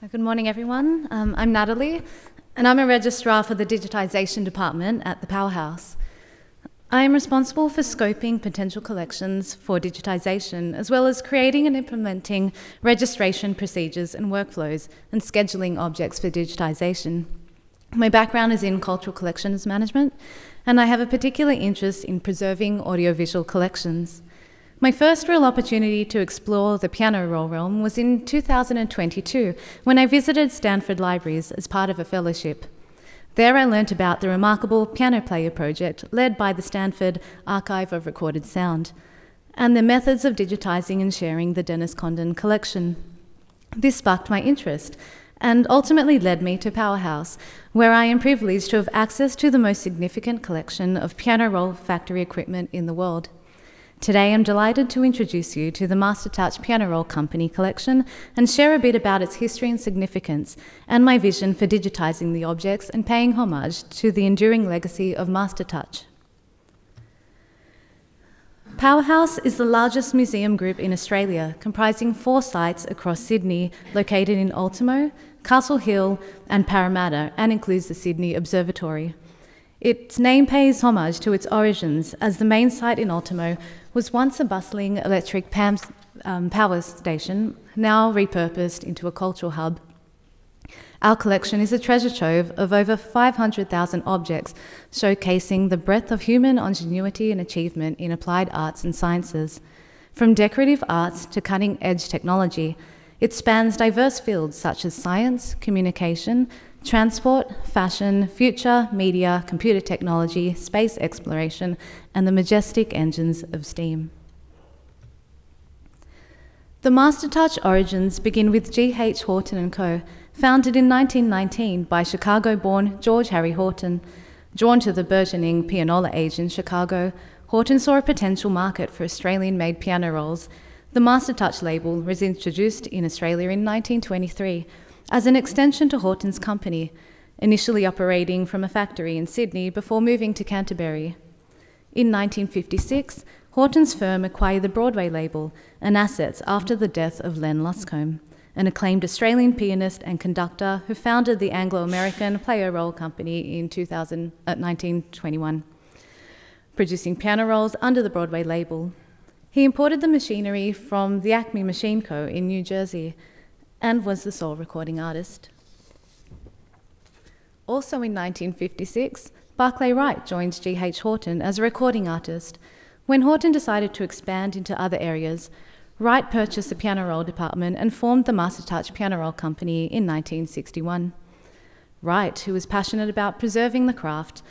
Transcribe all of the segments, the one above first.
Good morning, everyone. I'm Natalie, and I'm a registrar for the Digitisation Department at the Powerhouse. I am responsible for scoping potential collections for digitisation, as well as creating and implementing registration procedures and workflows, and scheduling objects for digitisation. My background is in cultural collections management, and I have a particular interest in preserving audiovisual collections. My first real opportunity to explore the piano roll realm was in 2022, when I visited Stanford Libraries as part of a fellowship. There I learnt about the remarkable Piano Player project led by the Stanford Archive of Recorded Sound, and the methods of digitising and sharing the Dennis Condon collection. This sparked my interest, and ultimately led me to Powerhouse, where I am privileged to have access to the most significant collection of piano roll factory equipment in the world. Today I'm delighted to introduce you to the Mastertouch Piano Roll Company collection and share a bit about its history and significance, and my vision for digitising the objects and paying homage to the enduring legacy of Mastertouch. Powerhouse is the largest museum group in Australia, comprising 4 sites across Sydney, located in Ultimo, Castle Hill and Parramatta, and includes the Sydney Observatory. Its name pays homage to its origins, as the main site in Ultimo was once a bustling electric power station, now repurposed into a cultural hub. Our collection is a treasure trove of over 500,000 objects, showcasing the breadth of human ingenuity and achievement in applied arts and sciences. From decorative arts to cutting-edge technology, it spans diverse fields such as science, communication, transport, fashion, future, media, computer technology, space exploration, and the majestic engines of steam. The Mastertouch origins begin with G.H. Horton & Co., founded in 1919 by Chicago-born George Harry Horton. Drawn to the burgeoning pianola age in Chicago, Horton saw a potential market for Australian-made piano rolls. The Mastertouch label was introduced in Australia in 1923, as an extension to Horton's company, initially operating from a factory in Sydney before moving to Canterbury. In 1956, Horton's firm acquired the Broadway label and assets after the death of Len Luscombe, an acclaimed Australian pianist and conductor who founded the Anglo-American Player Roll Company in 1921, producing piano rolls under the Broadway label. He imported the machinery from the Acme Machine Co. in New Jersey, and was the sole recording artist. Also in 1956, Barclay Wright joined G.H. Horton as a recording artist. When Horton decided to expand into other areas, Wright purchased the piano roll department and formed the Mastertouch Piano Roll Company in 1961. Wright, who was passionate about preserving the craft,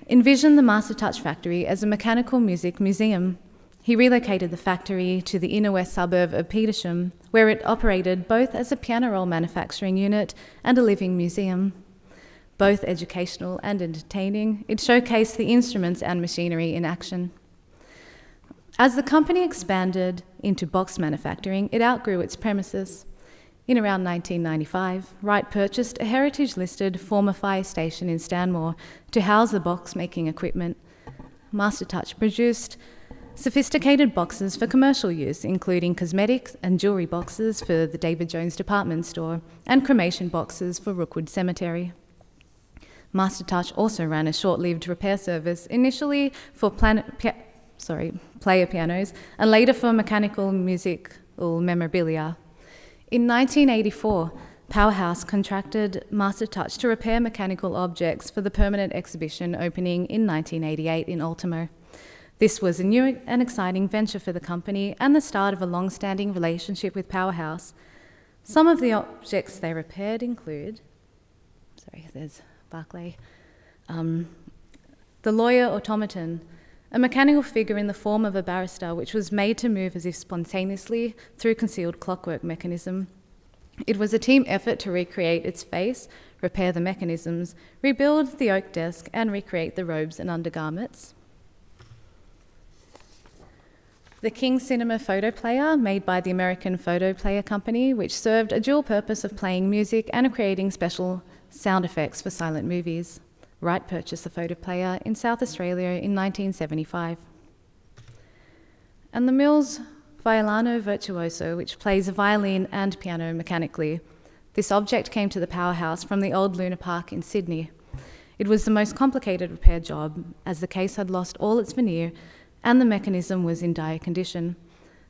envisioned the Mastertouch factory as a mechanical music museum. He relocated the factory to the inner west suburb of Petersham, where it operated both as a piano roll manufacturing unit and a living museum. Both educational and entertaining, it showcased the instruments and machinery in action. As the company expanded into box manufacturing, it outgrew its premises. In around 1995, Wright purchased a heritage-listed former fire station in Stanmore to house the box-making equipment. Mastertouch produced sophisticated boxes for commercial use, including cosmetics and jewellery boxes for the David Jones department store and cremation boxes for Rookwood Cemetery. Mastertouch also ran a short-lived repair service, initially for player pianos and later for mechanical musical memorabilia. In 1984, Powerhouse contracted Mastertouch to repair mechanical objects for the permanent exhibition opening in 1988 in Ultimo. This was a new and exciting venture for the company and the start of a long-standing relationship with Powerhouse. Some of the objects they repaired include, there's Barclay, the lawyer automaton, a mechanical figure in the form of a barrister which was made to move as if spontaneously through concealed clockwork mechanism. It was a team effort to recreate its face, repair the mechanisms, rebuild the oak desk, and recreate the robes and undergarments. The King Cinema photo player, made by the American Photo Player Company, which served a dual purpose of playing music and of creating special sound effects for silent movies. Wright purchased the photo player in South Australia in 1975. And the Mills Violano Virtuoso, which plays violin and piano mechanically. This object came to the Powerhouse from the old Luna Park in Sydney. It was the most complicated repair job, as the case had lost all its veneer and the mechanism was in dire condition.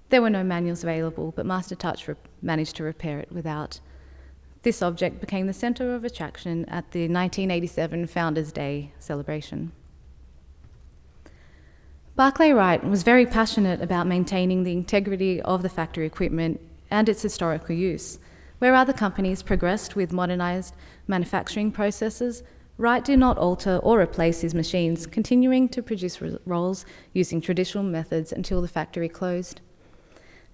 There were no manuals available, but Mastertouch managed to repair it without. This object became the centre of attraction at the 1987 Founders' Day celebration. Barclay Wright was very passionate about maintaining the integrity of the factory equipment and its historical use. Where other companies progressed with modernised manufacturing processes, Wright did not alter or replace his machines, continuing to produce rolls using traditional methods until the factory closed.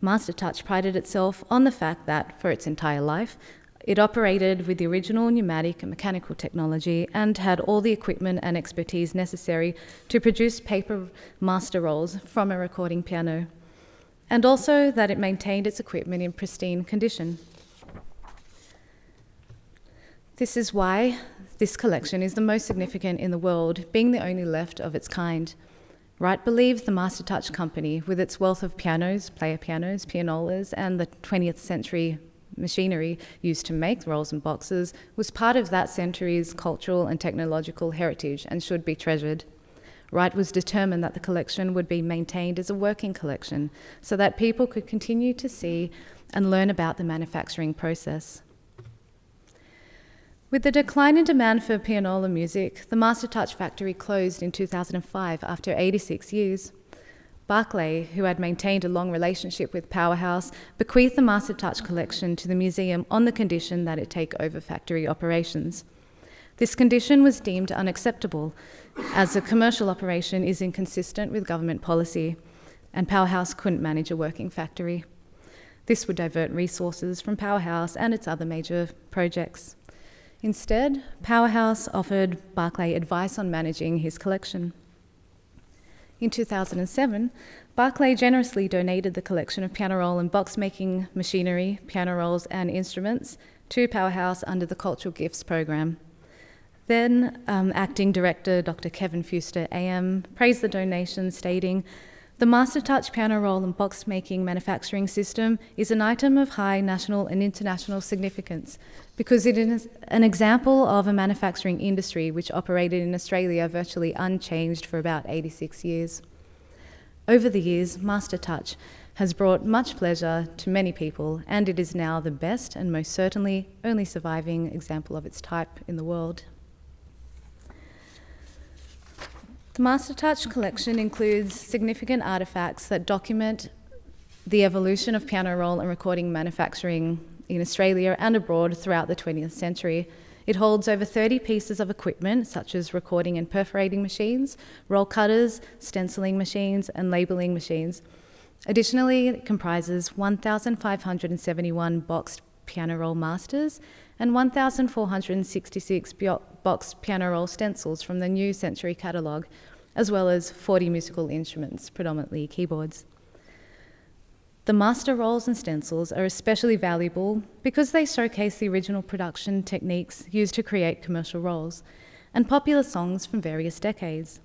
Mastertouch prided itself on the fact that, for its entire life, it operated with the original pneumatic and mechanical technology and had all the equipment and expertise necessary to produce paper master rolls from a recording piano, and also that it maintained its equipment in pristine condition. This is why this collection is the most significant in the world, being the only left of its kind. Wright believed the Mastertouch company, with its wealth of pianos, player pianos, pianolas, and the 20th century machinery used to make rolls and boxes, was part of that century's cultural and technological heritage and should be treasured. Wright was determined that the collection would be maintained as a working collection so that people could continue to see and learn about the manufacturing process. With the decline in demand for pianola music, the Mastertouch factory closed in 2005 after 86 years. Barclay, who had maintained a long relationship with Powerhouse, bequeathed the Mastertouch collection to the museum on the condition that it take over factory operations. This condition was deemed unacceptable, as a commercial operation is inconsistent with government policy, and Powerhouse couldn't manage a working factory. This would divert resources from Powerhouse and its other major projects. Instead, Powerhouse offered Barclay advice on managing his collection. In 2007, Barclay generously donated the collection of piano roll and box-making machinery, piano rolls and instruments to Powerhouse under the Cultural Gifts program. Then, Acting Director Dr. Kevin Fuster AM praised the donation, stating, "The Mastertouch piano roll and box-making manufacturing system is an item of high national and international significance because it is an example of a manufacturing industry which operated in Australia virtually unchanged for about 86 years. Over the years, Mastertouch has brought much pleasure to many people, and it is now the best and most certainly only surviving example of its type in the world." The Mastertouch collection includes significant artefacts that document the evolution of piano roll and recording manufacturing in Australia and abroad throughout the 20th century. It holds over 30 pieces of equipment, such as recording and perforating machines, roll cutters, stenciling machines, and labelling machines. Additionally, it comprises 1,571 boxed piano roll masters and 1,466 boxed piano roll stencils from the New Century catalogue, as well as 40 musical instruments, predominantly keyboards. The master rolls and stencils are especially valuable because they showcase the original production techniques used to create commercial rolls and popular songs from various decades.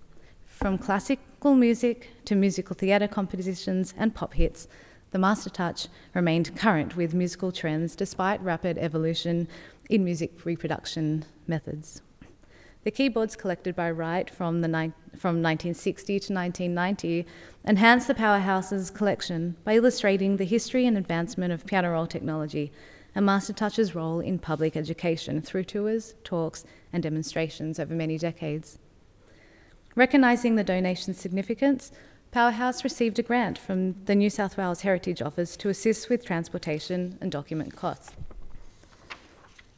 From classical music to musical theatre compositions and pop hits, the Mastertouch remained current with musical trends despite rapid evolution in music reproduction methods. The keyboards collected by Wright from 1960 to 1990 enhanced the Powerhouse's collection by illustrating the history and advancement of piano roll technology and Mastertouch's role in public education through tours, talks, and demonstrations over many decades. Recognising the donation's significance, Powerhouse received a grant from the New South Wales Heritage Office to assist with transportation and document costs.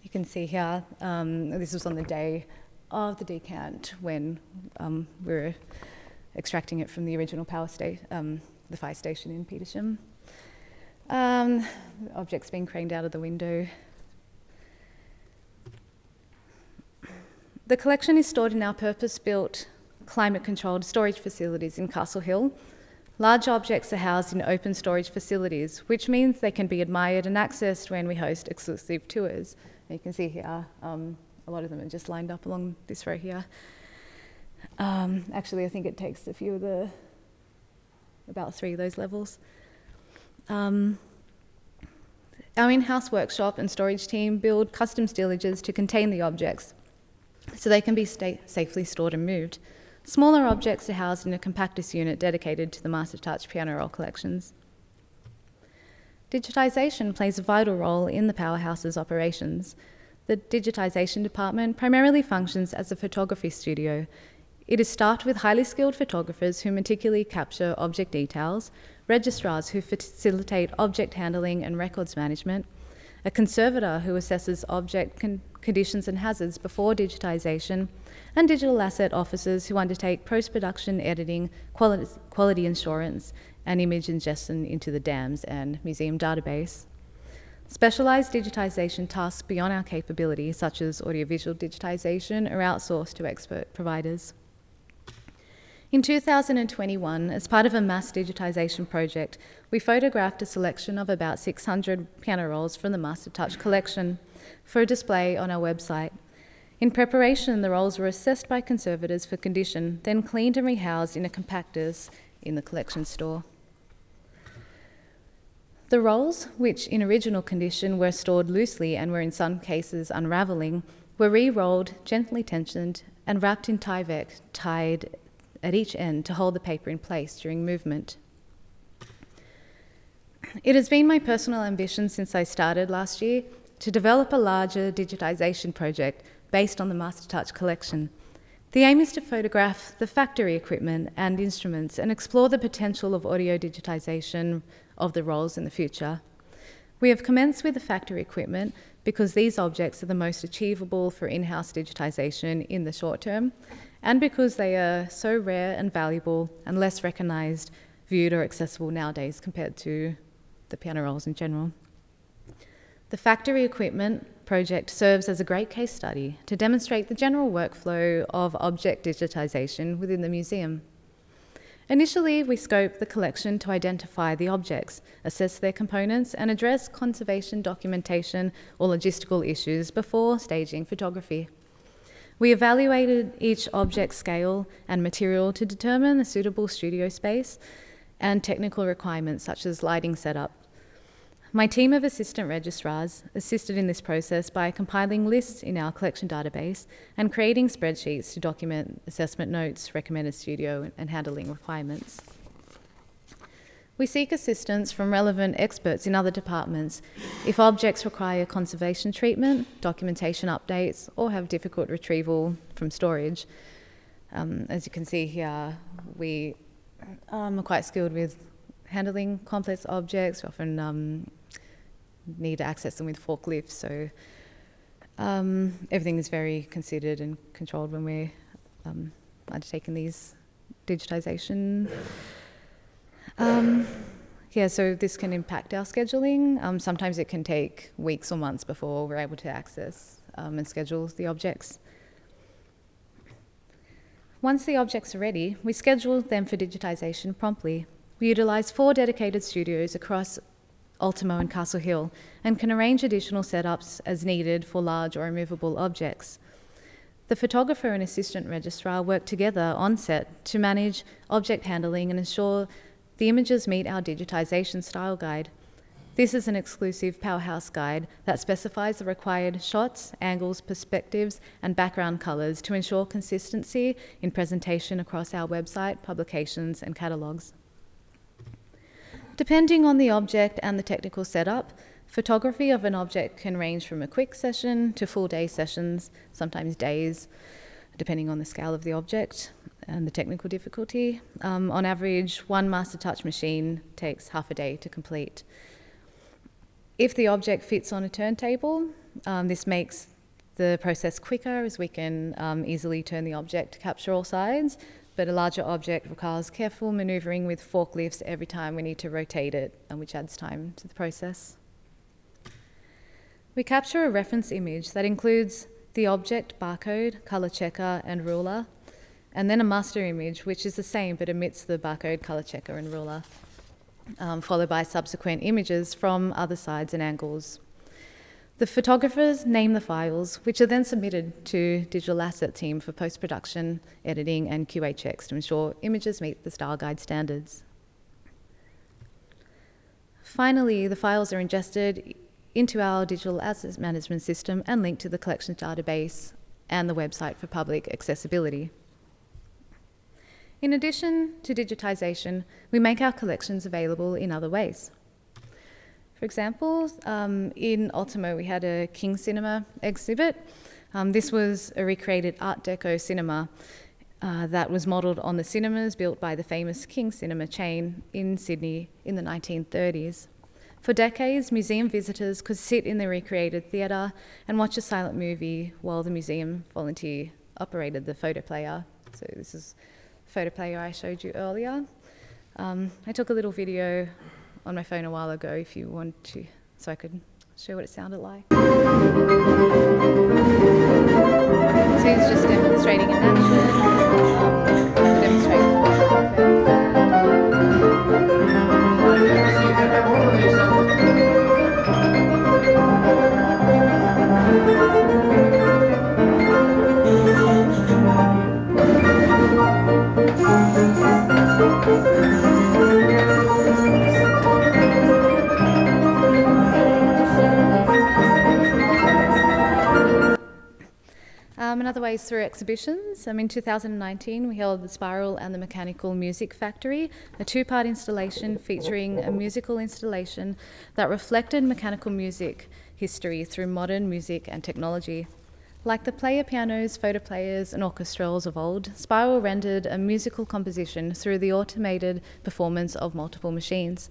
You can see here, this was on the day of the decant when we were extracting it from the original the fire station in Petersham. The object's being craned out of the window. The collection is stored in our purpose-built, climate-controlled storage facilities in Castle Hill. Large objects are housed in open storage facilities, which means they can be admired and accessed when we host exclusive tours. And you can see here, a lot of them are just lined up along this row here. Actually, I think it takes about 3 of those levels. Our in-house workshop and storage team build custom stillages to contain the objects so they can be safely stored and moved. Smaller objects are housed in a compactus unit dedicated to the Mastertouch piano roll collections. Digitisation plays a vital role in the Powerhouse's operations. The digitisation department primarily functions as a photography studio. It is staffed with highly skilled photographers who meticulously capture object details, registrars who facilitate object handling and records management, a conservator who assesses object conditions and hazards before digitisation, and digital asset officers who undertake post-production editing, quality assurance, and image ingestion into the DAMS and museum database. Specialised digitisation tasks beyond our capability, such as audiovisual digitisation, are outsourced to expert providers. In 2021, as part of a mass digitisation project, we photographed a selection of about 600 piano rolls from the Mastertouch collection for a display on our website. In preparation, the rolls were assessed by conservators for condition, then cleaned and rehoused in a compactus in the collection store. The rolls, which in original condition were stored loosely and were in some cases unravelling, were re-rolled, gently tensioned, and wrapped in Tyvek, tied at each end to hold the paper in place during movement. It has been my personal ambition since I started last year to develop a larger digitisation project based on the Mastertouch collection. The aim is to photograph the factory equipment and instruments and explore the potential of audio digitisation of the rolls in the future. We have commenced with the factory equipment because these objects are the most achievable for in-house digitisation in the short term, and because they are so rare and valuable and less recognised, viewed or accessible nowadays compared to the piano rolls in general. The factory equipment project serves as a great case study to demonstrate the general workflow of object digitisation within the museum. Initially, we scoped the collection to identify the objects, assess their components, and address conservation documentation or logistical issues before staging photography. We evaluated each object scale and material to determine a suitable studio space and technical requirements such as lighting setup. My team of assistant registrars assisted in this process by compiling lists in our collection database and creating spreadsheets to document assessment notes, recommended studio, and handling requirements. We seek assistance from relevant experts in other departments if objects require conservation treatment, documentation updates, or have difficult retrieval from storage. As you can see here, we are quite skilled with handling complex objects. We often need to access them with forklifts, so everything is very considered and controlled when we're undertaking these digitisation. So this can impact our scheduling. Sometimes it can take weeks or months before we're able to access and schedule the objects. Once the objects are ready, we schedule them for digitisation promptly. We utilise 4 dedicated studios across Ultimo and Castle Hill and can arrange additional setups as needed for large or immovable objects. The photographer and assistant registrar work together on set to manage object handling and ensure the images meet our digitisation style guide. This is an exclusive Powerhouse guide that specifies the required shots, angles, perspectives, and background colours to ensure consistency in presentation across our website, publications, and catalogues. Depending on the object and the technical setup, photography of an object can range from a quick session to full-day sessions, sometimes days, depending on the scale of the object and the technical difficulty. On average, one Mastertouch machine takes half a day to complete. If the object fits on a turntable, this makes the process quicker as we can easily turn the object to capture all sides, but a larger object requires careful manoeuvring with forklifts every time we need to rotate it, which adds time to the process. We capture a reference image that includes the object barcode, colour checker, and ruler, and then a master image, which is the same but omits the barcode, colour checker, and ruler, followed by subsequent images from other sides and angles. The photographers name the files, which are then submitted to digital asset team for post-production, editing, and QA checks to ensure images meet the style guide standards. Finally, the files are ingested into our digital assets management system and linked to the collections database and the website for public accessibility. In addition to digitisation, we make our collections available in other ways. For example, in Ultimo we had a King Cinema exhibit. This was a recreated Art Deco cinema that was modelled on the cinemas built by the famous King Cinema chain in Sydney in the 1930s. For decades, museum visitors could sit in the recreated theatre and watch a silent movie while the museum volunteer operated the photoplayer. So this is the photoplayer I showed you earlier. I took a little video on my phone a while ago if you want to, so I could show what it sounded like. So he's just demonstrating in action, demonstrating Another way is through exhibitions. In 2019, we held the Spiral and the Mechanical Music Factory, a two-part installation featuring a musical installation that reflected mechanical music history through modern music and technology. Like the player pianos, photoplayers, and orchestrals of old, Spiral rendered a musical composition through the automated performance of multiple machines.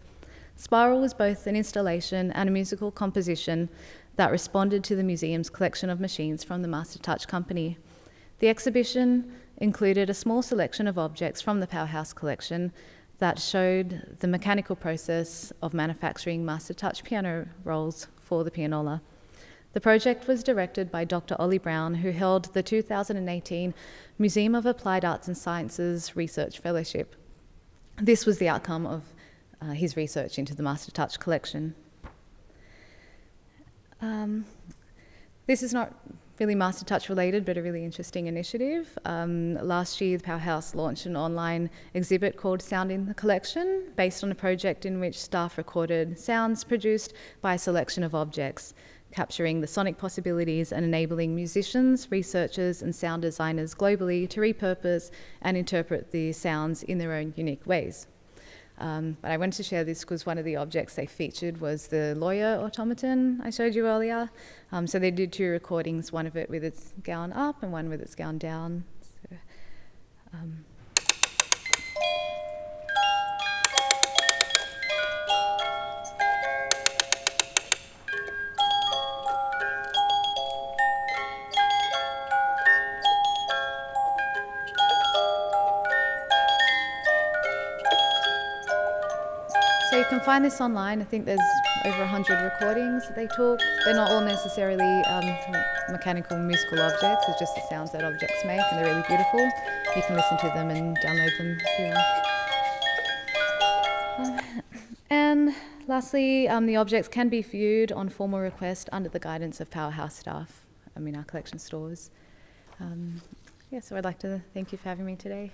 Spiral was both an installation and a musical composition that responded to the museum's collection of machines from the Mastertouch company. The exhibition included a small selection of objects from the Powerhouse collection that showed the mechanical process of manufacturing Mastertouch piano rolls for the pianola. The project was directed by Dr. Ollie Brown, who held the 2018 Museum of Applied Arts and Sciences Research Fellowship. This was the outcome of his research into the Mastertouch collection. This is not really Mastertouch related, but a really interesting initiative. Last year, the Powerhouse launched an online exhibit called Sound in the Collection, based on a project in which staff recorded sounds produced by a selection of objects, capturing the sonic possibilities and enabling musicians, researchers, and sound designers globally to repurpose and interpret the sounds in their own unique ways. But I wanted to share this because one of the objects they featured was the lawyer automaton I showed you earlier. So they did two recordings, one of it with its gown up and one with its gown down. So, So you can find this online. I think there's over 100 recordings that they took. They're not all necessarily mechanical musical objects, it's just the sounds that objects make, and they're really beautiful. You can listen to them and download them if you like. And lastly, the objects can be viewed on formal request under the guidance of Powerhouse staff in our collection stores. So I'd like to thank you for having me today.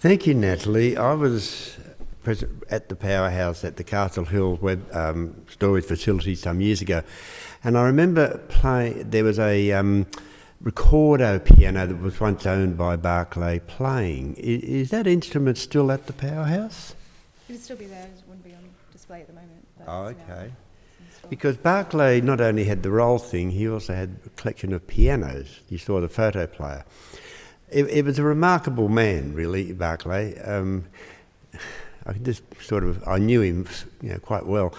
Thank you, Natalie. I was present at the Powerhouse at the Castle Hill storage facility some years ago, and I remember there was a recordo piano that was once owned by Barclay playing. Is that instrument still at the Powerhouse? It'd still be there, it wouldn't be on display at the moment. Oh, okay. Because Barclay not only had the roll thing, he also had a collection of pianos. You saw the photo player. It was a remarkable man, really, Barclay. I knew him, quite well.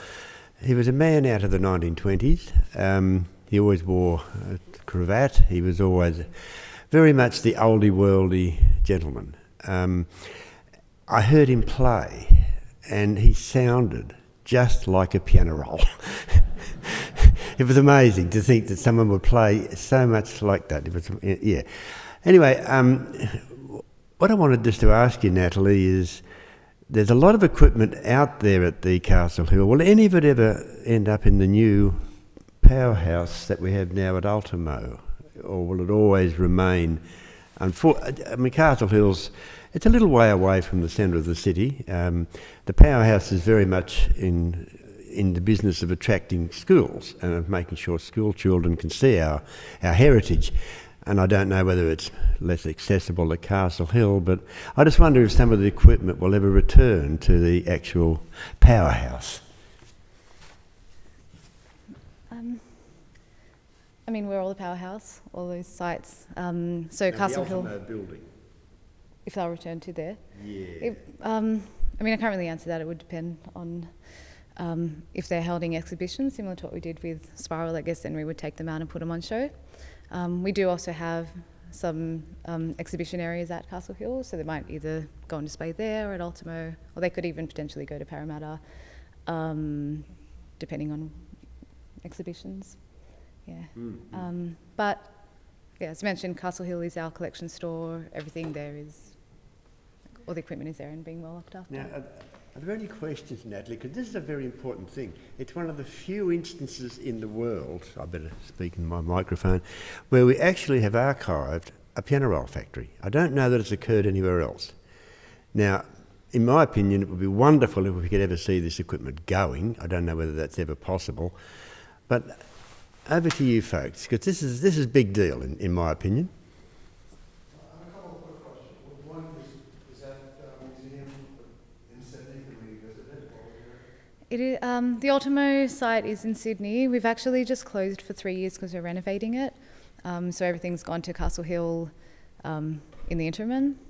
He was a man out of the 1920s. He always wore a cravat. He was always very much the oldie worldy gentleman. I heard him play, and he sounded just like a piano roll. It was amazing to think that someone would play so much like that. It was, yeah. Anyway, what I wanted just to ask you, Natalie, is there's a lot of equipment out there at the Castle Hill. Will any of it ever end up in the new powerhouse that we have now at Ultimo, or will it always remain? Castle Hill's, it's a little way away from the centre of the city. The powerhouse is very much in the business of attracting schools and of making sure school children can see our heritage. And I don't know whether it's less accessible at Castle Hill, but I just wonder if some of the equipment will ever return to the actual powerhouse. We're all the powerhouse, all those sites. Castle Hill. The building. If they'll return to there. Yeah. I can't really answer that. It would depend on if they're holding exhibitions, similar to what we did with Spiral. I guess then we would take them out and put them on show. We do also have some exhibition areas at Castle Hill, so they might either go on display there or at Ultimo, or they could even potentially go to Parramatta, depending on exhibitions. Yeah. But yeah, as mentioned, Castle Hill is our collection store. Everything there is, all the equipment is there and being well looked after. Now, are there any questions, Natalie? Because this is a very important thing. It's one of the few instances in the world, I better speak in my microphone, where we actually have archived a piano roll factory. I don't know that it's occurred anywhere else. Now, in my opinion, it would be wonderful if we could ever see this equipment going. I don't know whether that's ever possible. But over to you folks, because this is a big deal in my opinion. I have a couple of quick questions. One is that museum in Sydney? Can we visit it while we're here? It is, the Ultimo site is in Sydney. We've actually just closed for 3 years because we're renovating it. So everything's gone to Castle Hill in the interim.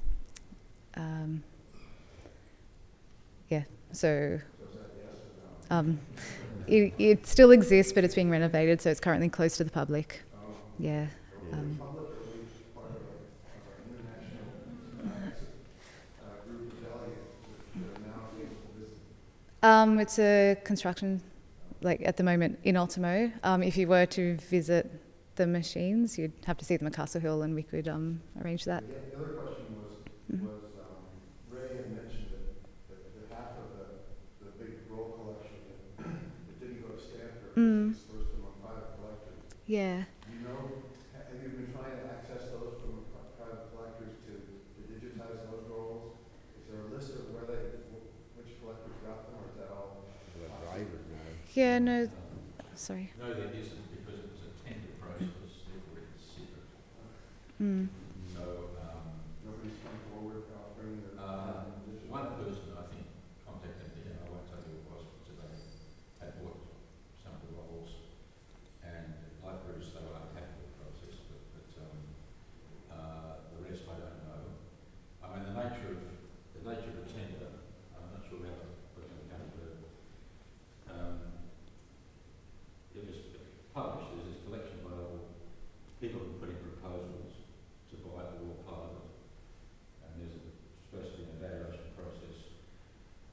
It still exists, but it's being renovated, so it's currently closed to the public. Yeah. It's a construction, at the moment in Ultimo. If you were to visit the machines, you'd have to see them at Castle Hill, and we could arrange that. The other question was Ray had mentioned that half of the big roll collection that didn't go to Stanford was dispersed among private collectors. Yeah. Have you been trying to access those from private collectors to digitize those rolls? Is there a list of which collectors got them, or is that all? Yeah, no, sorry. No, there isn't, because it was a tender process, therefore it's secret. So, nobody's come forward offering one person, I think, contacted me, and I won't tell you who it was today, had bought some of the rolls, and like Bruce, they were unhappy with the process, but the rest I don't know. The nature of the tender, I'm not sure how we're going to come to it. It was published as this collection by all people who put in proposals to buy it or part of it. And there's supposed to be an evaluation process.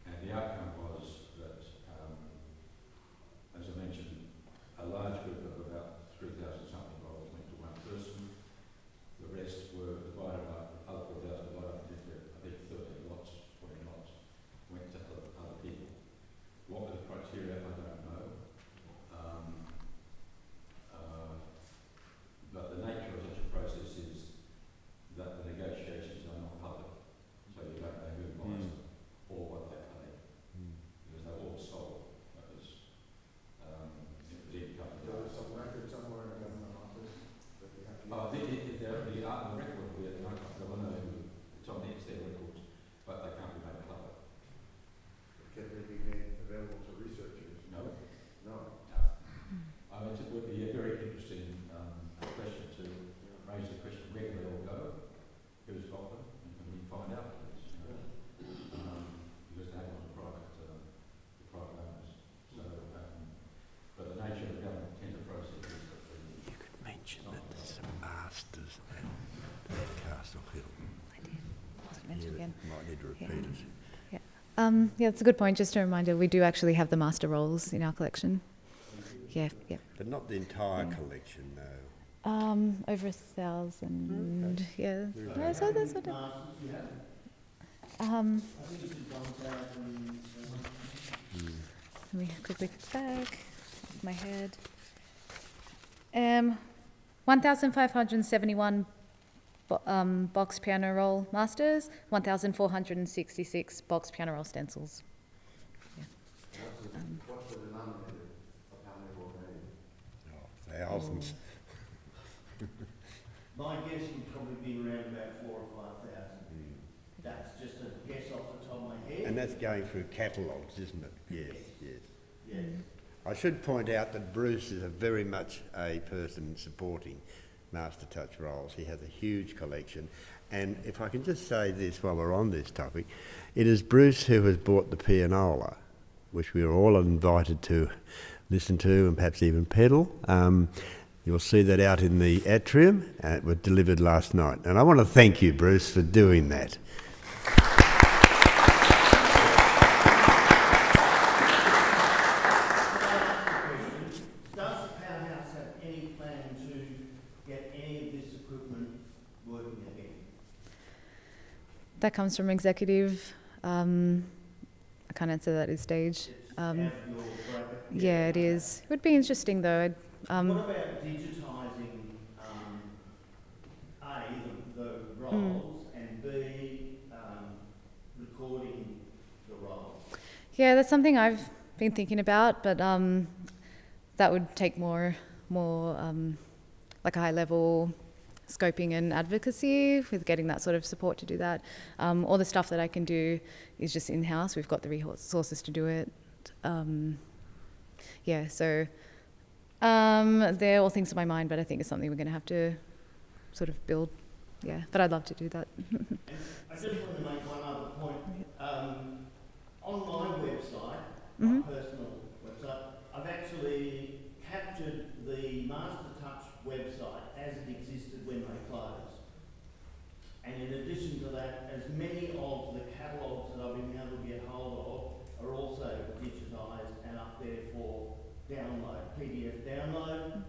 And the outcome was that, as I mentioned, a large group of about 3,000 something rolls went to one person. The rest were divided up, other 4,000 divided up into, I think, 30 lots, 20 lots, went to other people. What were the criteria? I don't know. But the nature of such a process is that the negotiations are not public, so you don't know who buys them or what they pay, because they're all sold. That was income. There was some record somewhere in a government office that they have to The record will be at the moment. I don't know who it's on their records, but they can't be made public. Can they be made available to researchers? No. It would be a very interesting question to raise the question, where do they all go? Who's got them? And can we find out, please? Because they have on private owners. So, but the nature of the government tender process is that You could mention that there's some masters at Castle Hill. I did. Just mention again. Might need to repeat it. Yeah, that's a good point. Just a reminder, we do actually have the master rolls in our collection. Yeah. But not the entire collection, though. Over 1,000. Yeah. No, so that's what. Let me quickly pick back off my head. 1,571 box piano roll masters, 1,466 box piano roll stencils. What's the denominator of how many will need? Thousands. My guess would probably be around about 4,000 or 5,000. That's just a guess off the top of my head. And that's going through catalogues, isn't it? Yes, yes. Yes. I should point out that Bruce is very much a person supporting Mastertouch rolls. He has a huge collection. And if I can just say this while we're on this topic, it is Bruce who has bought the pianola, which we were all invited to listen to and perhaps even pedal. You'll see that out in the atrium. It was delivered last night. And I want to thank you, Bruce, for doing that. Does the Powerhouse have any plan to get any of this equipment working again? That comes from executive. I can't answer that at this stage. Out of your bracket? Yeah, it is. It would be interesting though. What about digitising, A, the roles, and B, recording the roles? Yeah, that's something I've been thinking about, but that would take more like a high level scoping and advocacy with getting that sort of support to do that. All the stuff that I can do is just in-house. We've got the resources to do it. So they're all things on my mind, but I think it's something we're going to have to sort of build. Yeah, but I'd love to do that. And I just want to make one other point. On my website, my personal website, I've actually captured the Mastertouch website as it existed when they closed. And in addition to that, as many of the catalogues that I've been able to get hold of are also digitised and up there for download, PDF download,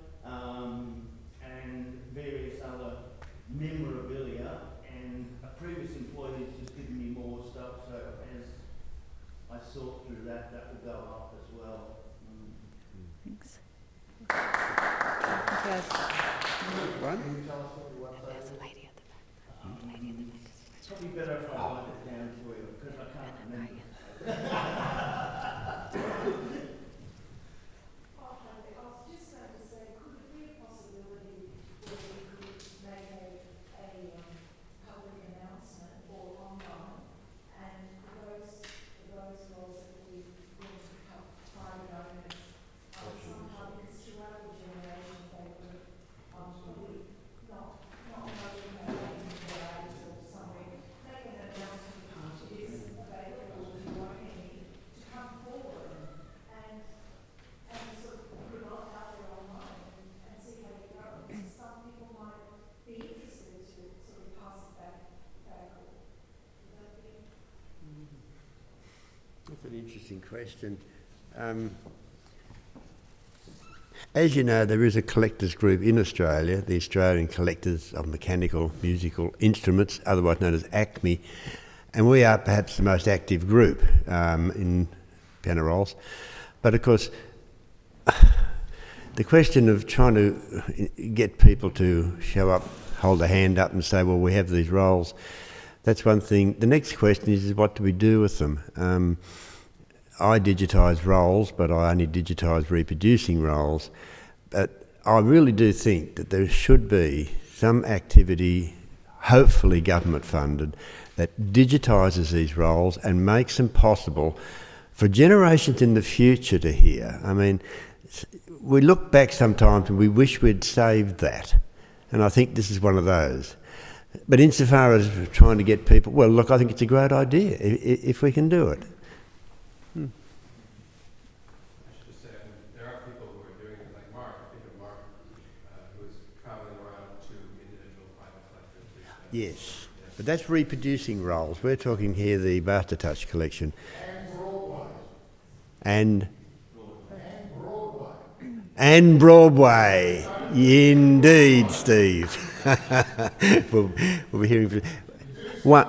and various other memorabilia. And a previous employee has just given me more stuff, so as I sort through that, that will go up as well. Thanks. One? Can you tell us what your website is? It's probably better if I write it down for you, because I can't remember. That's an interesting question. As you know, there is a collectors group in Australia, the Australian Collectors of Mechanical Musical Instruments, otherwise known as ACME, and we are perhaps the most active group in piano rolls. But of course, the question of trying to get people to show up, hold a hand up and say, well, we have these rolls, that's one thing. The next question is what do we do with them? I digitise rolls, but I only digitise reproducing rolls. But I really do think that there should be some activity, hopefully government funded, that digitises these rolls and makes them possible for generations in the future to hear. I mean, we look back sometimes and we wish we'd saved that. And I think this is one of those. But insofar as trying to get people, well, look, I think it's a great idea if we can do it. I should just say, there are people who are doing it, like Mark. I think of Mark, who is traveling around to individual private collectors. Yes, but that's reproducing rolls. We're talking here the Mastertouch collection. And Broadway. And Broadway. Indeed, Steve. we'll be hearing one.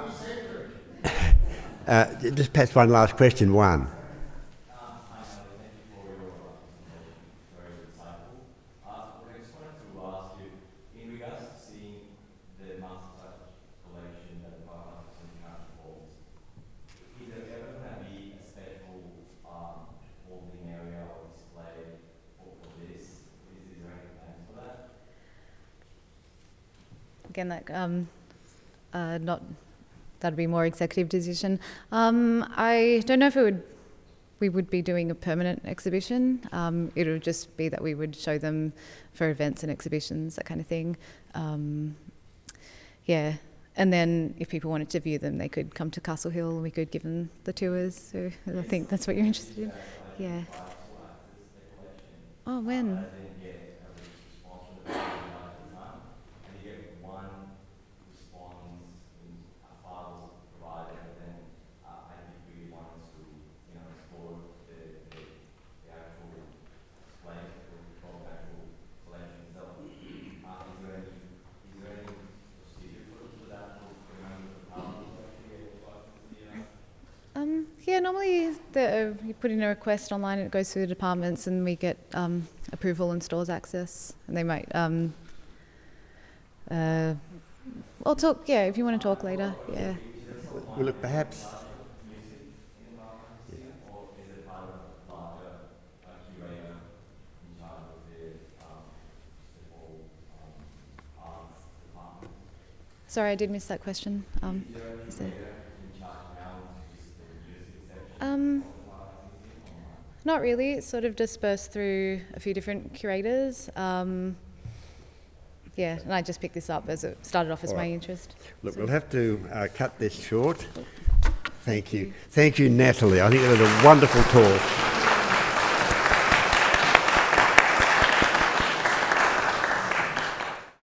Just perhaps one last question. One. Hi, Natalie. Thank you for your very insightful. What I just wanted again, that'd be more executive decision. I don't know if we would be doing a permanent exhibition. It would just be that we would show them for events and exhibitions, that kind of thing. Yeah, and then if people wanted to view them, they could come to Castle Hill and we could give them the tours. So I think that's what you're interested in. Yeah. Oh, when? Yeah, normally you put in a request online and it goes through the departments and we get approval and stores access, and they might I'll talk, yeah, if you want to talk later, yeah. Well, look, perhaps... Sorry, I did miss that question. Not really. It's sort of dispersed through a few different curators. Yeah, and I just picked this up as it started off as my interest. Look, we'll have to cut this short. Thank you. Thank you, Natalie. I think that was a wonderful talk.